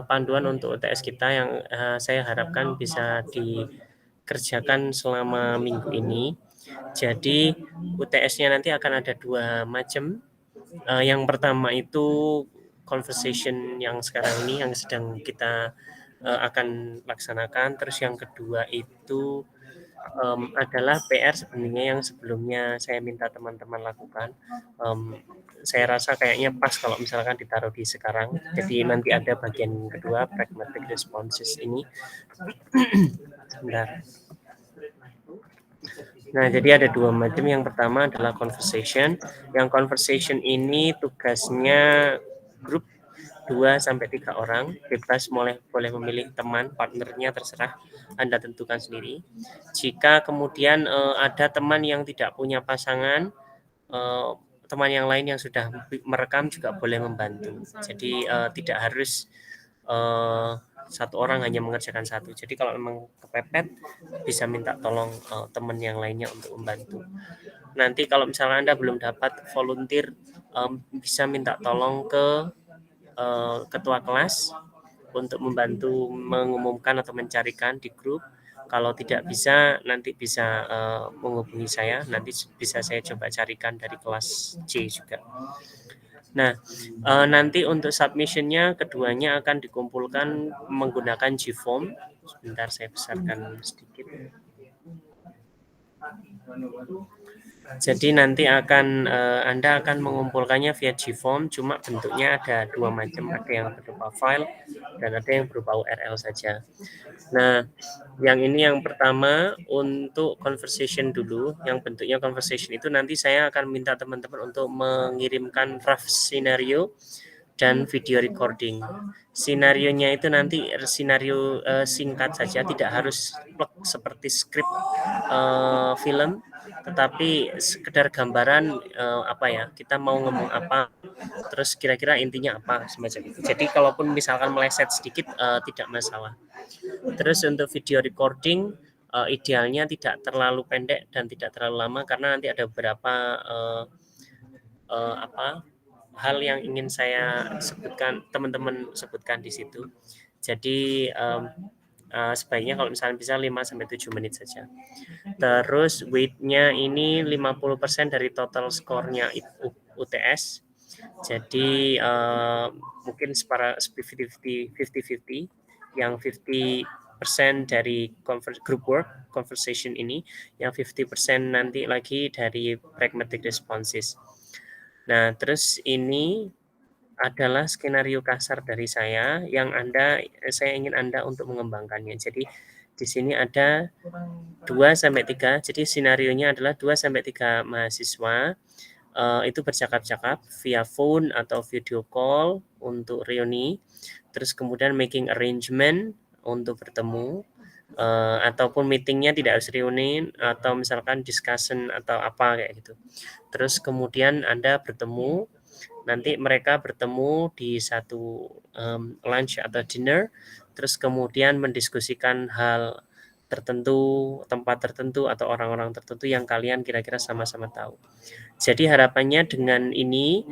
panduan untuk UTS kita yang saya harapkan bisa dikerjakan selama minggu ini. Jadi UTS-nya nanti akan ada 2 macam. Yang pertama itu conversation yang sekarang ini yang sedang kita akan laksanakan. Terus yang kedua itu adalah PR sebenarnya yang sebelumnya saya minta teman-teman lakukan. Saya rasa kayaknya pas kalau misalkan ditaruh di sekarang. Jadi nanti ada bagian kedua, pragmatic responses ini. Sebentar. Nah, jadi ada 2 macam. Yang pertama adalah conversation. Yang conversation ini tugasnya grup 2-3 orang, bebas boleh memilih teman, partnernya terserah Anda tentukan sendiri. Jika kemudian ada teman yang tidak punya pasangan, teman yang lain yang sudah merekam juga boleh membantu. Jadi tidak harus satu orang hanya mengerjakan satu. Jadi kalau memang kepepet bisa minta tolong teman yang lainnya untuk membantu. Nanti kalau misalnya Anda belum dapat volunteer, bisa minta tolong ke ketua kelas untuk membantu mengumumkan atau mencarikan di grup. Kalau tidak bisa, nanti bisa menghubungi saya. Nanti bisa saya coba carikan dari kelas C juga. Nah, nanti untuk submissionnya keduanya akan dikumpulkan menggunakan Gform. Sebentar saya besarkan sedikit. Jadi nanti Anda akan mengumpulkannya via Gform, cuma bentuknya ada 2 macam, ada yang berupa file dan ada yang berupa URL saja. Nah, yang pertama untuk conversation dulu, yang bentuknya conversation itu nanti saya akan minta teman-teman untuk mengirimkan draft scenario dan video recording. Sinarionya itu nanti sinario singkat saja, tidak harus plek seperti skrip film, tetapi sekedar gambaran kita mau ngomong apa, terus kira-kira intinya apa semacam itu. Jadi kalaupun misalkan meleset sedikit tidak masalah. Terus untuk video recording idealnya tidak terlalu pendek dan tidak terlalu lama karena nanti ada beberapa hal yang ingin saya sebutkan, teman-teman sebutkan di situ. Jadi sebaiknya kalau misalnya bisa 5-7 menit saja. Terus weight-nya ini 50% dari total skornya UTS. Jadi mungkin 50-50, yang 50% dari group work conversation ini, yang 50% nanti lagi dari pragmatic responses. Nah, terus ini adalah skenario kasar dari saya yang saya ingin Anda untuk mengembangkannya. Jadi di sini ada 2-3. Jadi senarionya adalah 2-3 mahasiswa itu bercakap-cakap via phone atau video call untuk reuni. Terus kemudian making arrangement untuk bertemu. Ataupun meetingnya tidak harus reuni atau misalkan discussion atau apa kayak gitu. Terus kemudian Anda bertemu, nanti mereka bertemu di satu lunch atau dinner, terus kemudian mendiskusikan hal tertentu, tempat tertentu atau orang-orang tertentu yang kalian kira-kira sama-sama tahu. Jadi harapannya dengan ini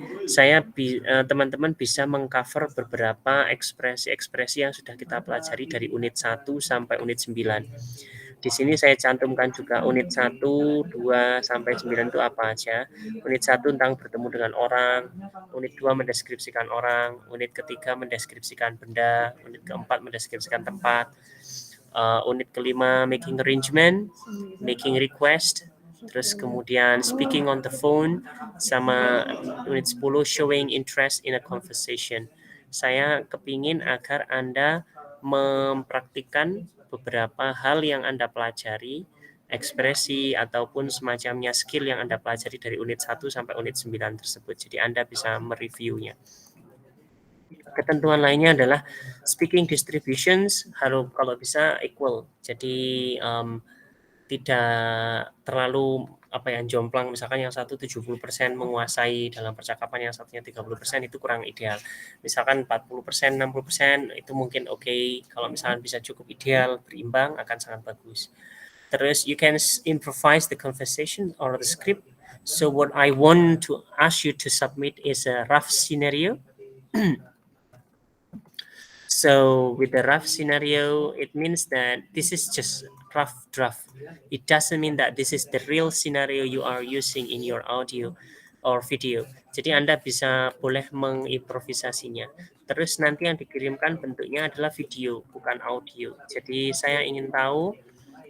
teman-teman bisa mengcover beberapa ekspresi-ekspresi yang sudah kita pelajari dari unit 1 sampai unit 9. Di sini saya cantumkan juga unit 1, 2 sampai 9 itu apa aja. Unit 1 tentang bertemu dengan orang, unit 2 mendeskripsikan orang, unit ketiga mendeskripsikan benda, unit keempat mendeskripsikan tempat, unit kelima making arrangement, making request, terus kemudian speaking on the phone, sama unit 10 showing interest in a conversation. Saya kepingin agar Anda mempraktikkan beberapa hal yang Anda pelajari, ekspresi ataupun semacamnya skill yang Anda pelajari dari unit 1 sampai unit 9 tersebut. Jadi Anda bisa mereviewnya. Ketentuan lainnya adalah speaking distributions harus kalau bisa equal. Jadi tidak terlalu jomplang, misalkan yang satu 70% menguasai dalam percakapan, yang satunya 30%, itu kurang ideal. Misalkan 40%, 60% itu mungkin oke. Kalau misalkan bisa cukup ideal, berimbang akan sangat bagus. Terus you can improvise the conversation or the script. So what I want to ask you to submit is a rough scenario. So with the rough scenario, it means that this is just rough draft. It doesn't mean that this is the real scenario you are using in your audio or video. Jadi Anda bisa boleh mengimprovisasinya. Terus nanti yang dikirimkan bentuknya adalah video, bukan audio. Jadi saya ingin tahu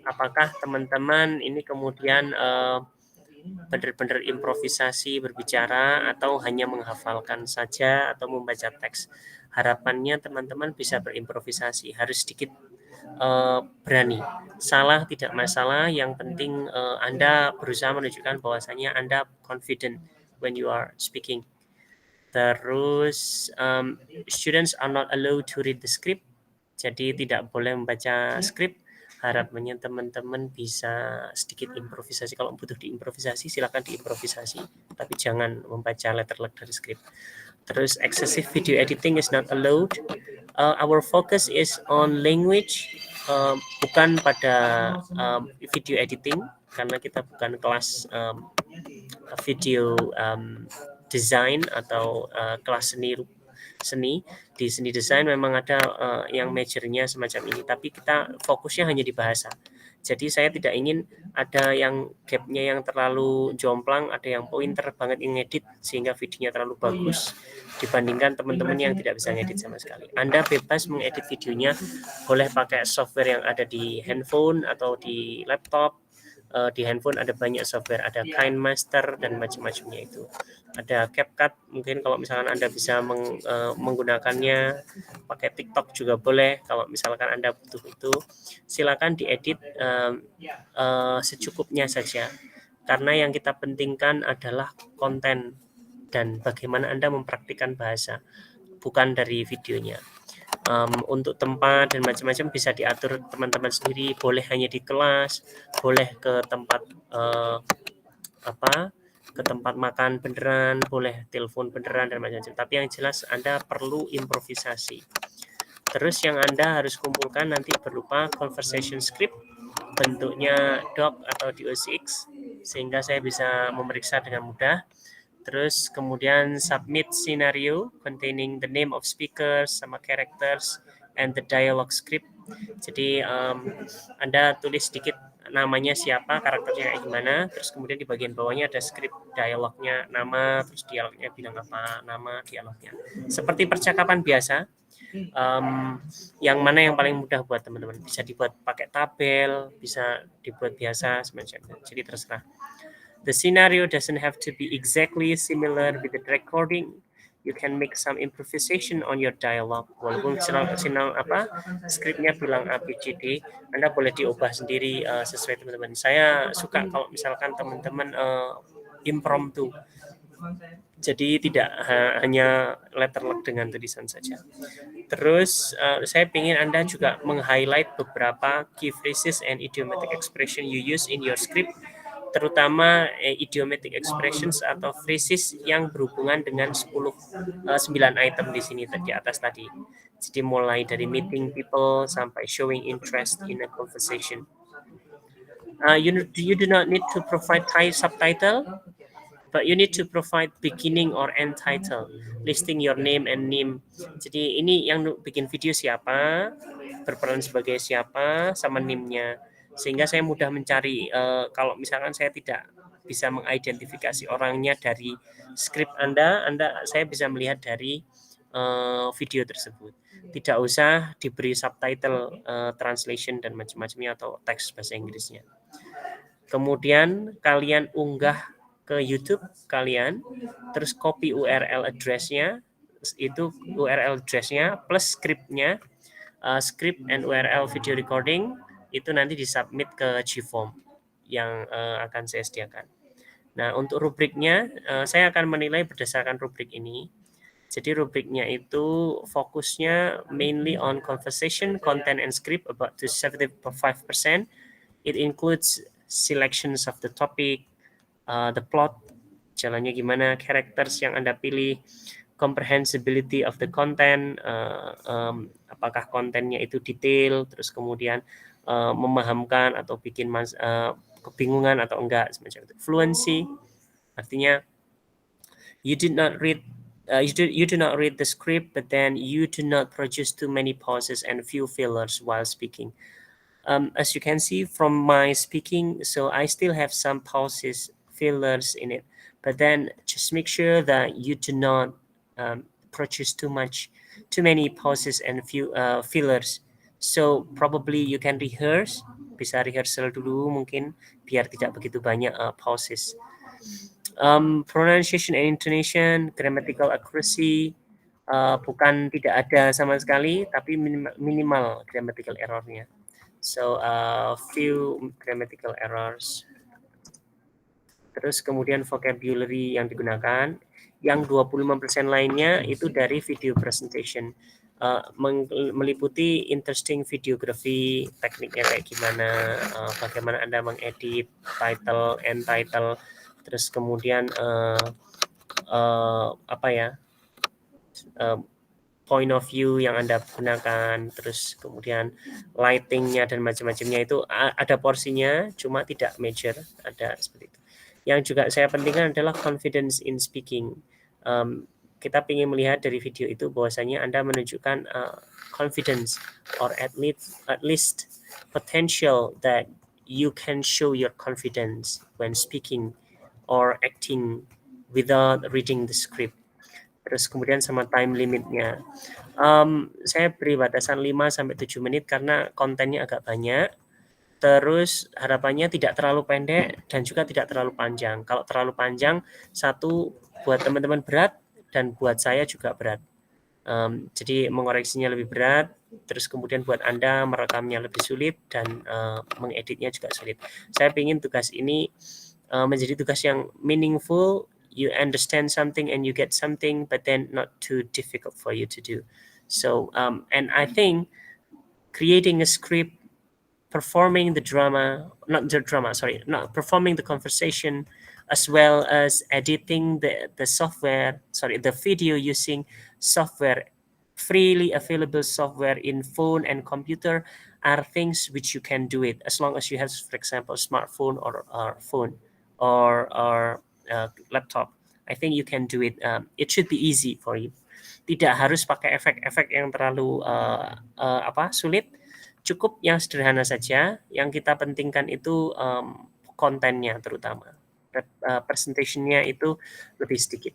apakah teman-teman ini kemudian benar-benar improvisasi berbicara atau hanya menghafalkan saja atau membaca teks. Harapannya teman-teman bisa berimprovisasi, harus sedikit berani. Salah tidak masalah, yang penting Anda berusaha menunjukkan bahwasanya Anda confident when you are speaking. Terus students are not allowed to read the script, jadi tidak boleh membaca skrip. Harapannya teman-teman bisa sedikit improvisasi. Kalau butuh diimprovisasi silakan diimprovisasi, tapi jangan membaca letter-letter dari skrip. Terus excessive video editing is not allowed. Our focus is on language, bukan pada video editing, karena kita bukan kelas video design atau kelas seni. Di seni desain memang ada yang majornya semacam ini, tapi kita fokusnya hanya di bahasa. Jadi saya tidak ingin ada yang gapnya yang terlalu jomplang, ada yang pointer banget yang ngedit sehingga videonya terlalu bagus dibandingkan teman-teman yang tidak bisa ngedit sama sekali. Anda bebas mengedit videonya, boleh pakai software yang ada di handphone atau di laptop. Di handphone ada banyak software, ada KineMaster dan macam-macamnya itu. Ada CapCut, mungkin kalau misalkan Anda bisa menggunakannya, pakai TikTok juga boleh. Kalau misalkan Anda butuh itu, silakan diedit secukupnya saja. Karena yang kita pentingkan adalah konten dan bagaimana Anda mempraktikkan bahasa, bukan dari videonya. Untuk tempat dan macam-macam bisa diatur teman-teman sendiri, boleh hanya di kelas, boleh ke tempat ke tempat makan beneran, boleh telepon beneran dan macam-macam. Tapi yang jelas Anda perlu improvisasi. Terus yang Anda harus kumpulkan nanti berupa conversation script, bentuknya doc atau DOCX, sehingga saya bisa memeriksa dengan mudah. Terus kemudian submit scenario containing the name of speakers sama characters and the dialogue script. Jadi Anda tulis sedikit namanya siapa, karakternya kayak gimana, terus kemudian di bagian bawahnya ada script dialognya, nama, terus dialognya bilang apa, nama, dialognya. Seperti percakapan biasa. Yang mana yang paling mudah buat teman-teman? Bisa dibuat pakai tabel, bisa dibuat biasa semacamnya. Jadi terserah. The scenario doesn't have to be exactly similar with the recording. You can make some improvisation on your dialogue. Walaupun skripnya bilang ABCD, Anda boleh diubah sendiri sesuai teman-teman. Saya suka kalau misalkan teman-teman impromptu. Jadi tidak hanya letterlock dengan tulisan saja. Terus saya ingin Anda juga meng-highlight beberapa key phrases and idiomatic expression you use in your script, terutama idiomatic expressions atau phrases yang berhubungan dengan 9 item di sini di atas tadi. Jadi mulai dari meeting people sampai showing interest in a conversation. You do not need to provide subtitle, but you need to provide beginning or end title, listing your name and name. Jadi ini yang bikin video siapa, berperan sebagai siapa, sama name-nya. Sehingga saya mudah mencari, kalau misalkan saya tidak bisa mengidentifikasi orangnya dari skrip saya bisa melihat dari video tersebut. Tidak usah diberi subtitle, translation dan macam-macamnya atau teks bahasa Inggrisnya. Kemudian kalian unggah ke YouTube kalian, terus copy URL address-nya, itu URL address-nya plus script-nya, script and URL video recording, itu nanti disubmit ke GForm yang akan saya sediakan. Nah, untuk rubriknya, saya akan menilai berdasarkan rubrik ini. Jadi rubriknya itu fokusnya mainly on conversation, content, and script about to 75%. It includes selections of the topic, the plot, jalannya gimana, characters yang Anda pilih, comprehensibility of the content, apakah kontennya itu detail, terus kemudian memahamkan atau bikin kebingungan atau enggak, semacam itu. Fluency, artinya you did not read you do not read the script, but then you do not produce too many pauses and few fillers while speaking. As you can see from my speaking, so I still have some pauses, fillers in it, but then just make sure that you do not produce too many pauses and few fillers. So probably you can rehearse, bisa rehearsal dulu mungkin biar tidak begitu banyak pauses. Pronunciation and intonation, grammatical accuracy, bukan tidak ada sama sekali, tapi minimal grammatical errornya. So few grammatical errors. Terus kemudian vocabulary yang digunakan, yang 25% lainnya itu dari video presentation. Meliputi interesting videography, tekniknya kayak gimana, bagaimana Anda mengedit title, end title, terus kemudian point of view yang Anda gunakan, terus kemudian lightingnya dan macam-macamnya itu ada porsinya, cuma tidak major, ada seperti itu. Yang juga saya pentingkan adalah confidence in speaking. Kita ingin melihat dari video itu bahwasanya Anda menunjukkan confidence or at least potential that you can show your confidence when speaking or acting without reading the script. Terus kemudian sama time limitnya. Saya beri batasan 5-7 menit karena kontennya agak banyak. Terus harapannya tidak terlalu pendek dan juga tidak terlalu panjang. Kalau terlalu panjang, satu buat teman-teman berat dan buat saya juga berat. Jadi mengoreksinya lebih berat, terus kemudian buat Anda merekamnya lebih sulit dan mengeditnya juga sulit. Saya ingin tugas ini menjadi tugas yang meaningful. You understand something and you get something, but then not too difficult for you to do. So, and I think creating a script, performing the conversation, as well as editing the video using software, freely available software in phone and computer, are things which you can do it as long as you have, for example, smartphone or phone or laptop. I think you can do it. It should be easy for you. Tidak harus pakai efek-efek yang terlalu sulit. Cukup yang sederhana saja. Yang kita pentingkan itu kontennya terutama. Presentationnya itu lebih sedikit.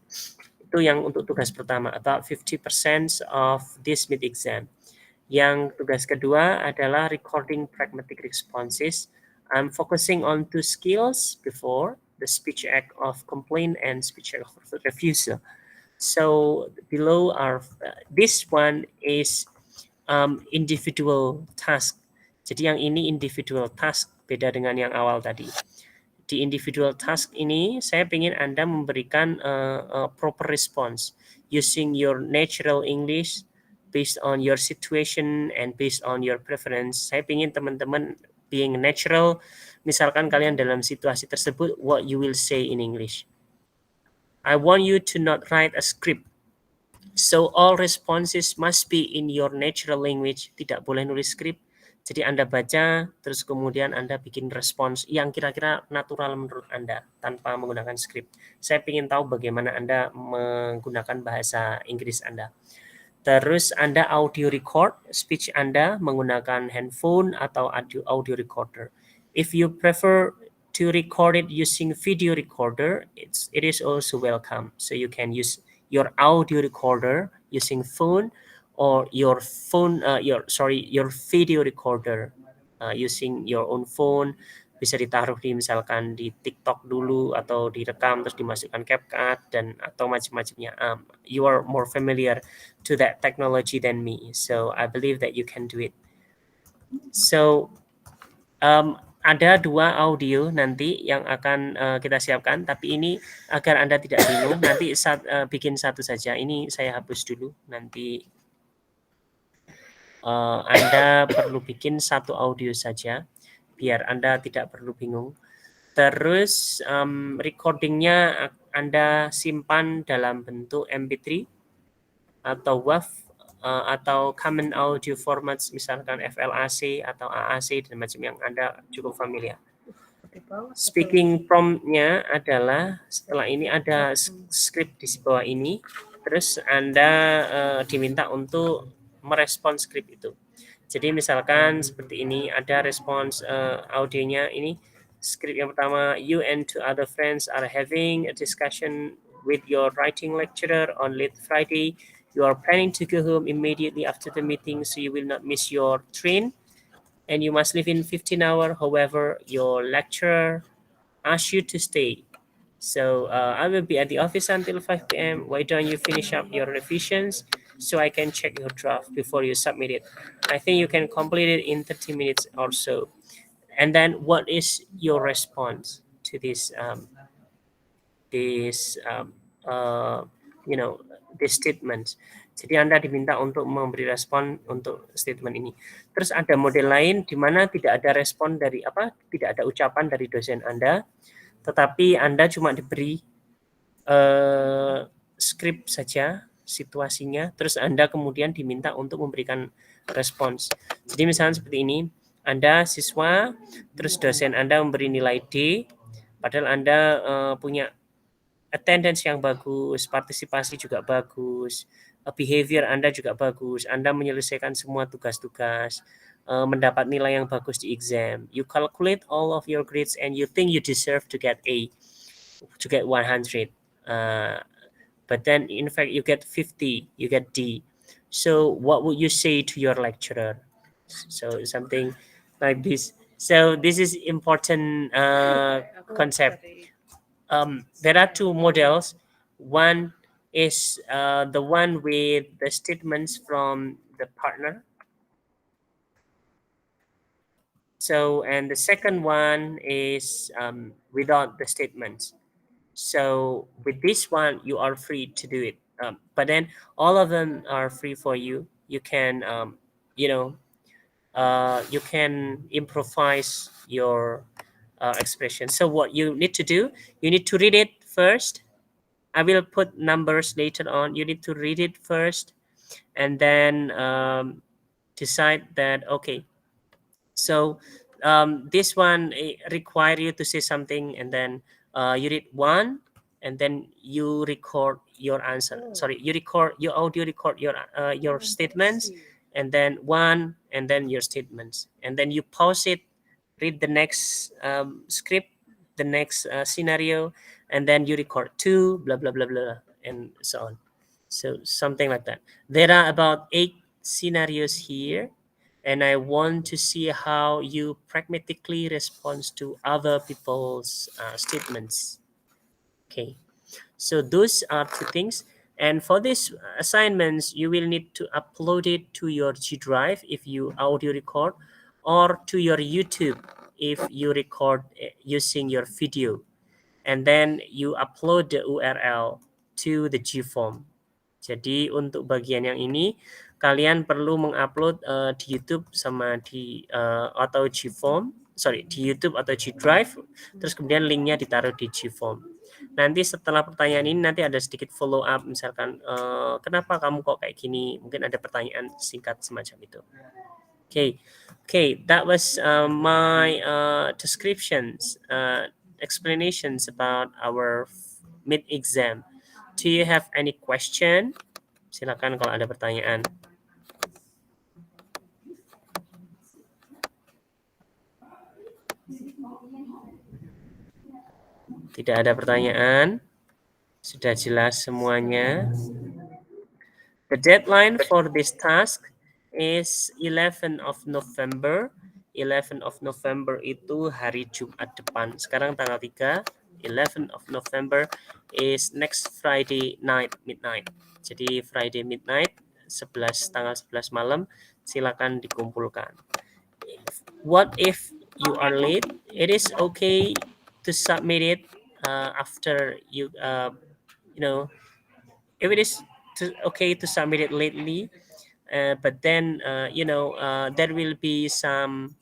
Itu yang untuk tugas pertama, about 50% of this mid-exam. Yang tugas kedua adalah recording pragmatic responses. I'm focusing on 2 skills before, the speech act of complaint and speech act of refusal. So below this one is individual task. Jadi yang ini individual task, beda dengan yang awal tadi. Di individual task ini, saya ingin Anda memberikan proper response using your natural English based on your situation and based on your preference. Saya ingin teman-teman being natural, misalkan kalian dalam situasi tersebut, what you will say in English. I want you to not write a script. So all responses must be in your natural language. Tidak boleh nulis skrip. Jadi Anda baca, terus kemudian Anda bikin respons yang kira-kira natural menurut Anda tanpa menggunakan skrip. Saya ingin tahu bagaimana Anda menggunakan bahasa Inggris Anda. Terus Anda audio record speech Anda menggunakan handphone atau audio recorder. If you prefer to record it using video recorder, it is also welcome. So you can use your audio recorder using phone, or your video recorder using your own phone. Bisa ditaruh di misalkan di TikTok dulu atau direkam terus dimasukkan CapCut dan atau macam-macamnya. You are more familiar to that technology than me, so I believe that you can do it. So ada 2 audio nanti yang akan kita siapkan, tapi ini agar Anda tidak bingung, nanti bikin satu saja. Ini saya hapus dulu, nanti Anda perlu bikin 1 audio saja, biar Anda tidak perlu bingung. Terus recordingnya Anda simpan dalam bentuk MP3 atau WAV atau common audio formats, misalkan FLAC atau AAC dan macam yang Anda cukup familiar. Speaking prompt-nya adalah setelah ini ada script di bawah ini. Terus Anda diminta untuk merespon skrip itu. Jadi misalkan seperti ini, ada respons audionya ini. Skrip yang pertama, you and two other friends are having a discussion with your writing lecturer on late Friday. You are planning to go home immediately after the meeting so you will not miss your train. And you must leave in 15 hours. However, your lecturer asks you to stay. So I will be at the office until 5 p.m. Why don't you finish up your revisions so I can check your draft before you submit it? I think you can complete it in 30 minutes or so. And then what is your response to this this statement? Jadi Anda diminta untuk memberi respon untuk statement ini. Terus ada model lain di mana tidak ada respon tidak ada ucapan dari dosen Anda, tetapi Anda cuma diberi skrip saja situasinya, terus Anda kemudian diminta untuk memberikan respons. Jadi misalnya seperti ini, Anda siswa, terus dosen Anda memberi nilai D, padahal Anda punya attendance yang bagus, partisipasi juga bagus, behavior Anda juga bagus, Anda menyelesaikan semua tugas-tugas, mendapat nilai yang bagus di exam. You calculate all of your grades and you think you deserve to get A, to get 100. But then in fact you get 50, you get D. So what would you say to your lecturer? So something like this. So this is important concept. There are two models. One is the one with the statements from the partner. So, and the second one is without the statements. So with this one, you are free to do it. But then all of them are free for you. You can, you can improvise your expression. So what you need to do, you need to read it first. I will put numbers later on. You need to read it first and then decide that, okay, so this one require you to say something and then you read one and then you record your answer. Sorry, you audio record your statements and then one and then your statements. And then you pause it, read the next script, the next scenario, and then you record two, blah, blah, blah, blah, and so on. So something like that. There are about 8 scenarios here, and I want to see how you pragmatically respond to other people's statements. Okay, so those are 2 things. And for these assignments, you will need to upload it to your G Drive if you audio record, or to your YouTube if you record using your video. And then you upload the URL to the GForm. Jadi untuk bagian yang ini kalian perlu mengupload di YouTube sama di atau GForm, di YouTube atau G Drive, terus kemudian linknya ditaruh di GForm. Nanti setelah pertanyaan ini nanti ada sedikit follow up, misalkan kenapa kamu kok kayak gini, mungkin ada pertanyaan singkat semacam itu. Okay, that was my descriptions, explanations about our mid-exam. Do you have any question? Silakan kalau ada pertanyaan. Tidak ada pertanyaan. Sudah jelas semuanya. The deadline for this task is 11 of November. 11 of November itu hari Jumat depan. Sekarang tanggal 3. 11 of November is next Friday night, midnight. Jadi Friday midnight, tanggal 11 malam, silakan dikumpulkan. What if you are late? It is okay to submit it after you, if it is okay to submit it lately, but then there will be some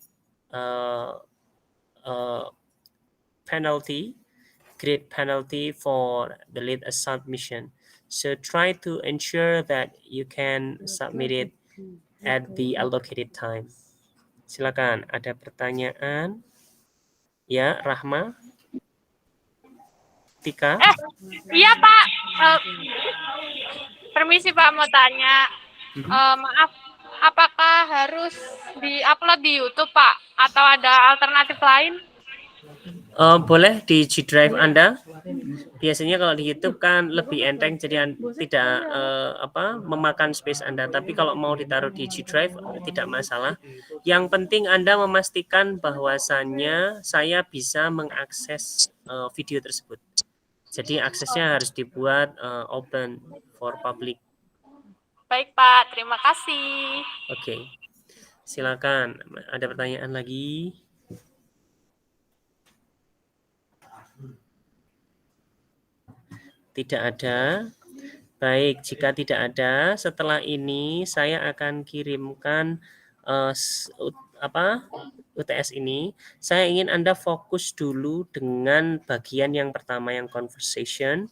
grade penalty for the late submission. So try to ensure that you can submit it at the allocated time. Silakan, ada pertanyaan? Ya, Rahma. Tika? Iya Pak. Permisi Pak, mau tanya. Maaf, apakah harus di-upload di YouTube Pak? Atau ada alternatif lain? Boleh di G Drive Anda. Biasanya kalau di YouTube kan lebih enteng, jadi tidak memakan space Anda. Tapi kalau mau ditaruh di G Drive tidak masalah. Yang penting Anda memastikan bahwasannya saya bisa mengakses video tersebut. Jadi aksesnya harus dibuat open for public. Baik Pak, terima kasih. Oke. Silakan. Ada pertanyaan lagi? Tidak ada. Baik, jika tidak ada, setelah ini saya akan kirimkan UTS ini. Saya ingin Anda fokus dulu dengan bagian yang pertama yang conversation.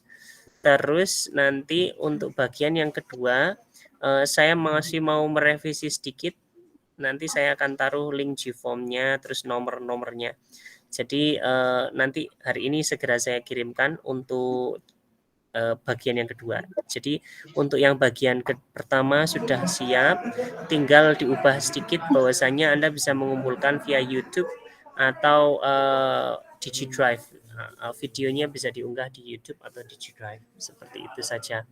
Terus nanti untuk bagian yang kedua, saya masih mau merevisi sedikit. Nanti saya akan taruh link G-form-nya, terus nomor-nomornya. Jadi nanti hari ini segera saya kirimkan untuk bagian yang kedua. Jadi untuk yang bagian pertama sudah siap, tinggal diubah sedikit bahwasanya Anda bisa mengumpulkan via YouTube atau Digi Drive. Videonya bisa diunggah di YouTube atau Digi Drive. Seperti itu saja.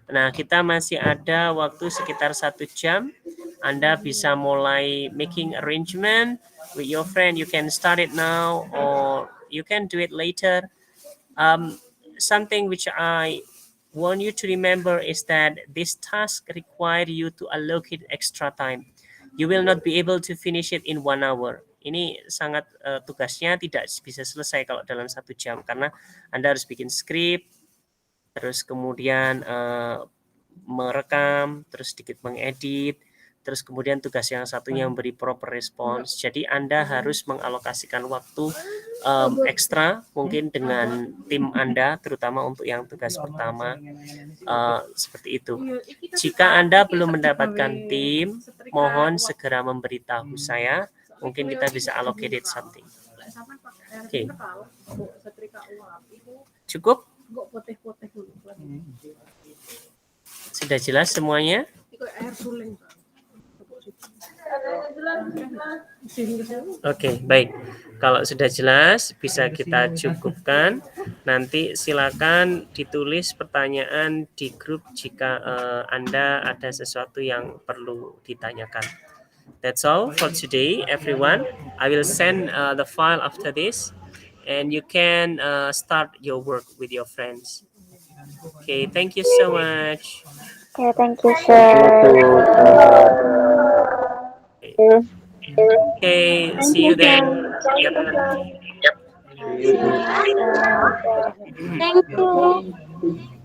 Nah, kita masih ada waktu sekitar 1 jam. Anda bisa mulai making arrangement with your friend. You can start it now or you can do it later. Something which I want you to remember is that this task require you to allocate extra time. You will not be able to finish it in 1 hour. Ini sangat tugasnya tidak bisa selesai kalau dalam 1 jam karena Anda harus bikin skrip, terus kemudian merekam, terus sedikit mengedit, terus kemudian tugas yang satunya memberi proper response. Jadi Anda harus mengalokasikan waktu ekstra mungkin dengan tim Anda, terutama untuk yang tugas pertama, seperti itu. Jika Anda belum mendapatkan tim, mohon segera memberitahu saya. Mungkin kita bisa allocate something. Oke. Cukup? Sudah jelas semuanya? Oke, baik. Kalau sudah jelas, bisa kita cukupkan. Nanti silakan ditulis pertanyaan di grup jika Anda ada sesuatu yang perlu ditanyakan. That's all for today, everyone. I will send the file after this, and you can start your work with your friends. Okay, thank you so much. Yeah, thank you, sir. Okay, see you then. Yep. Thank you.